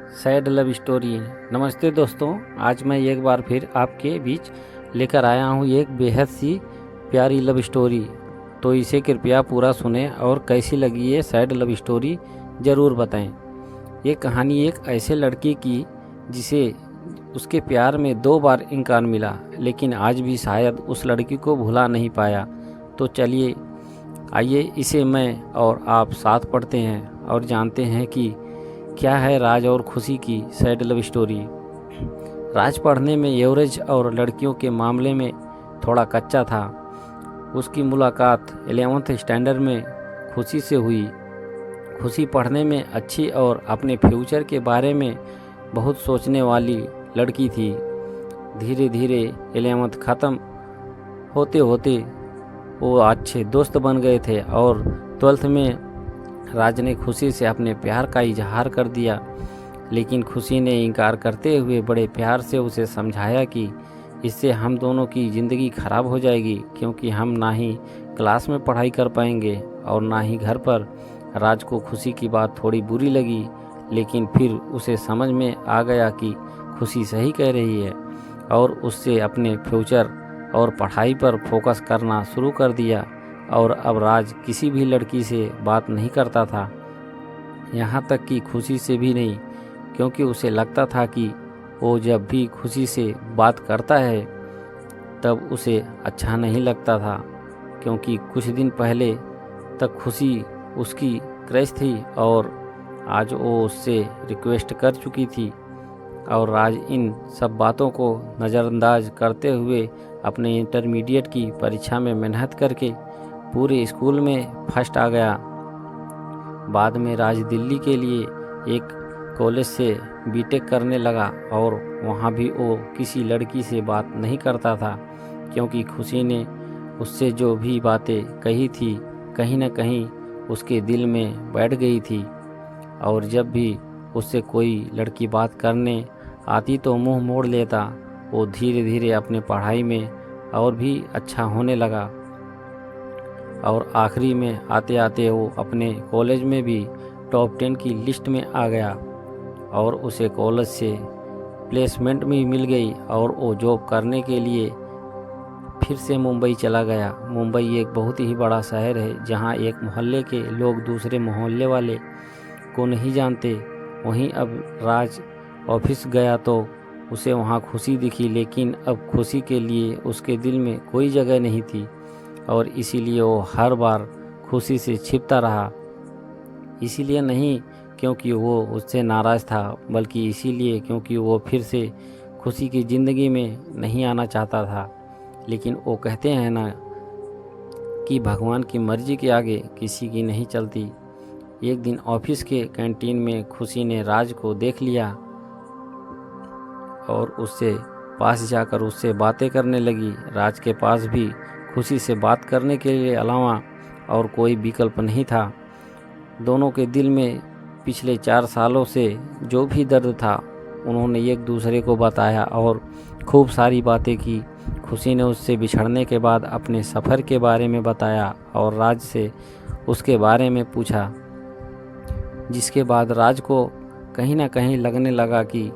Sad love story. नमस्ते दोस्तों, आज मैं एक बार फिर आपके बीच लेकर आया हूँ एक बेहद सी प्यारी लव स्टोरी। तो इसे कृपया पूरा सुनें और कैसी लगी ये सैड लव स्टोरी ज़रूर बताएं। ये कहानी एक ऐसे लड़की की जिसे उसके प्यार में 2 बार इनकार मिला, लेकिन आज भी शायद उस लड़की को भुला नहीं पाया। तो चलिए आइए इसे मैं और आप साथ पढ़ते हैं और जानते हैं कि क्या है राज और खुशी की सैड लव स्टोरी। राज पढ़ने में एवरेज और लड़कियों के मामले में थोड़ा कच्चा था। उसकी मुलाकात 11th स्टैंडर्ड में खुशी से हुई। खुशी पढ़ने में अच्छी और अपने फ्यूचर के बारे में बहुत सोचने वाली लड़की थी। धीरे धीरे 11th ख़त्म होते होते वो अच्छे दोस्त बन गए थे और 12th में राज ने खुशी से अपने प्यार का इजहार कर दिया, लेकिन खुशी ने इनकार करते हुए बड़े प्यार से उसे समझाया कि इससे हम दोनों की ज़िंदगी ख़राब हो जाएगी, क्योंकि हम ना ही क्लास में पढ़ाई कर पाएंगे और ना ही घर पर। राज को खुशी की बात थोड़ी बुरी लगी, लेकिन फिर उसे समझ में आ गया कि खुशी सही कह रही है और उससे अपने फ्यूचर और पढ़ाई पर फोकस करना शुरू कर दिया। और अब राज किसी भी लड़की से बात नहीं करता था, यहाँ तक कि खुशी से भी नहीं, क्योंकि उसे लगता था कि वो जब भी खुशी से बात करता है तब उसे अच्छा नहीं लगता था, क्योंकि कुछ दिन पहले तक खुशी उसकी क्रश थी और आज वो उससे रिक्वेस्ट कर चुकी थी। और राज इन सब बातों को नज़रअंदाज करते हुए अपने इंटरमीडिएट की परीक्षा में मेहनत करके पूरे स्कूल में फर्स्ट आ गया। बाद में राज दिल्ली के लिए एक कॉलेज से बीटेक करने लगा और वहाँ भी वो किसी लड़की से बात नहीं करता था, क्योंकि खुशी ने उससे जो भी बातें कही थी कहीं न कहीं उसके दिल में बैठ गई थी। और जब भी उससे कोई लड़की बात करने आती तो मुंह मोड़ लेता। वो धीरे धीरे अपने पढ़ाई में और भी अच्छा होने लगा और आखिरी में आते आते वो अपने कॉलेज में भी टॉप 10 की लिस्ट में आ गया और उसे कॉलेज से प्लेसमेंट भी मिल गई और वो जॉब करने के लिए फिर से मुंबई चला गया। मुंबई एक बहुत ही बड़ा शहर है, जहाँ एक मोहल्ले के लोग दूसरे मोहल्ले वाले को नहीं जानते। वहीं अब राज ऑफिस गया तो उसे वहाँ खुशी दिखी, लेकिन अब खुशी के लिए उसके दिल में कोई जगह नहीं थी और इसीलिए वो हर बार खुशी से छिपता रहा। इसीलिए नहीं क्योंकि वो उससे नाराज़ था, बल्कि इसीलिए क्योंकि वो फिर से खुशी की ज़िंदगी में नहीं आना चाहता था। लेकिन वो कहते हैं ना कि भगवान की मर्ज़ी के आगे किसी की नहीं चलती। एक दिन ऑफिस के कैंटीन में खुशी ने राज को देख लिया और उससे पास जाकर उससे बातें करने लगी। राज के पास भी खुशी से बात करने के लिए अलावा और कोई विकल्प नहीं था। दोनों के दिल में पिछले 4 सालों से जो भी दर्द था उन्होंने एक दूसरे को बताया और खूब सारी बातें की। खुशी ने उससे बिछड़ने के बाद अपने सफ़र के बारे में बताया और राज से उसके बारे में पूछा, जिसके बाद राज को कहीं ना कहीं लगने लगा कि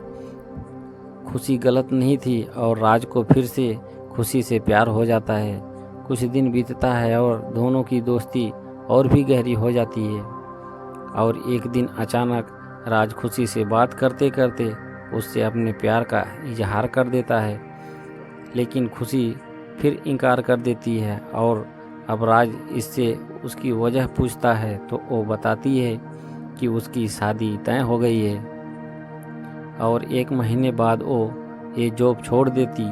खुशी गलत नहीं थी और राज को फिर से खुशी से प्यार हो जाता है। कुछ दिन बीतता है और दोनों की दोस्ती और भी गहरी हो जाती है। और एक दिन अचानक राज खुशी से बात करते करते उससे अपने प्यार का इजहार कर देता है, लेकिन खुशी फिर इनकार कर देती है। और अब राज इससे उसकी वजह पूछता है तो वो बताती है कि उसकी शादी तय हो गई है और 1 महीने बाद वो ये जॉब छोड़ देती।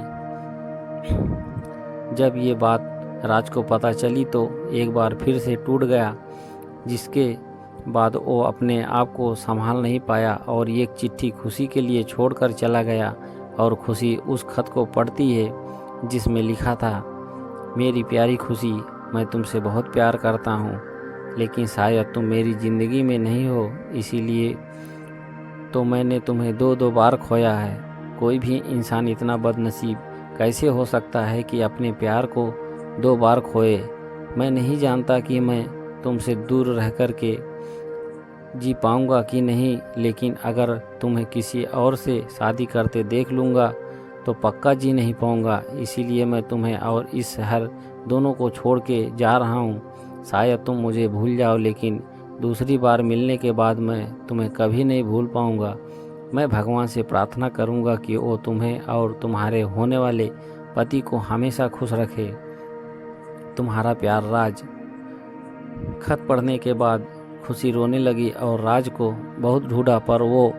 जब ये बात राज को पता चली तो एक बार फिर से टूट गया, जिसके बाद वो अपने आप को संभाल नहीं पाया और एक चिट्ठी खुशी के लिए छोड़कर चला गया। और खुशी उस खत को पढ़ती है जिसमें लिखा था, मेरी प्यारी खुशी, मैं तुमसे बहुत प्यार करता हूँ, लेकिन शायद तुम मेरी ज़िंदगी में नहीं हो, इसीलिए तो मैंने तुम्हें 2 बार खोया है। कोई भी इंसान इतना बदनसीब कैसे हो सकता है कि अपने प्यार को 2 बार खोए। मैं नहीं जानता कि मैं तुमसे दूर रह कर के जी पाऊंगा कि नहीं, लेकिन अगर तुम्हें किसी और से शादी करते देख लूँगा तो पक्का जी नहीं पाऊंगा। इसीलिए मैं तुम्हें और इस शहर दोनों को छोड़ के जा रहा हूँ। शायद तुम मुझे भूल जाओ, लेकिन दूसरी बार मिलने के बाद मैं तुम्हें कभी नहीं भूल पाऊंगा। मैं भगवान से प्रार्थना करूंगा कि वो तुम्हें और तुम्हारे होने वाले पति को हमेशा खुश रखे। तुम्हारा प्यार, राज। खत पढ़ने के बाद खुशी रोने लगी और राज को बहुत ढूंढा पर वो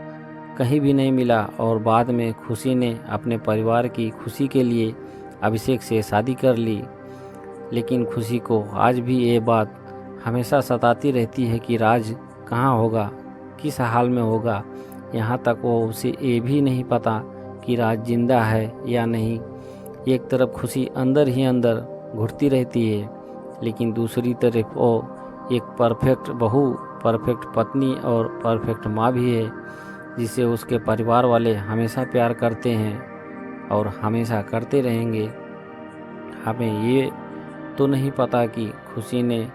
कहीं भी नहीं मिला। और बाद में खुशी ने अपने परिवार की खुशी के लिए अभिषेक से शादी कर ली। लेकिन खुशी को आज भी ये बात हमेशा सताती रहती है कि राज कहाँ होगा, किस हाल में होगा। यहाँ तक वो उसे ये भी नहीं पता कि राज जिंदा है या नहीं। एक तरफ खुशी अंदर ही अंदर घुटती रहती है, लेकिन दूसरी तरफ वो एक परफेक्ट बहू, परफेक्ट पत्नी और परफेक्ट माँ भी है, जिसे उसके परिवार वाले हमेशा प्यार करते हैं और हमेशा करते रहेंगे। हमें ये तो नहीं पता कि खुशी ने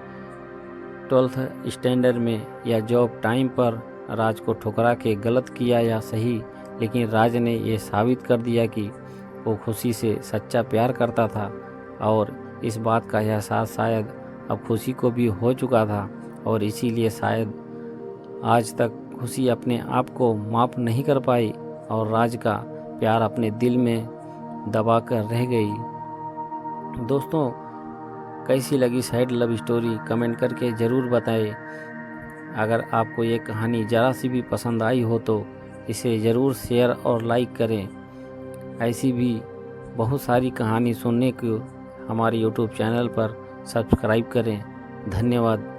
12th स्टैंडर्ड में या जॉब टाइम पर राज को ठुकरा के गलत किया या सही, लेकिन राज ने ये साबित कर दिया कि वो खुशी से सच्चा प्यार करता था। और इस बात का एहसास शायद अब खुशी को भी हो चुका था, और इसीलिए शायद आज तक खुशी अपने आप को माफ़ नहीं कर पाई और राज का प्यार अपने दिल में दबा कर रह गई। दोस्तों, कैसी लगी सैड लव स्टोरी कमेंट करके ज़रूर बताएं। अगर आपको ये कहानी ज़रा सी भी पसंद आई हो तो इसे ज़रूर शेयर और लाइक करें। ऐसी भी बहुत सारी कहानी सुनने को हमारे YouTube चैनल पर सब्सक्राइब करें। धन्यवाद।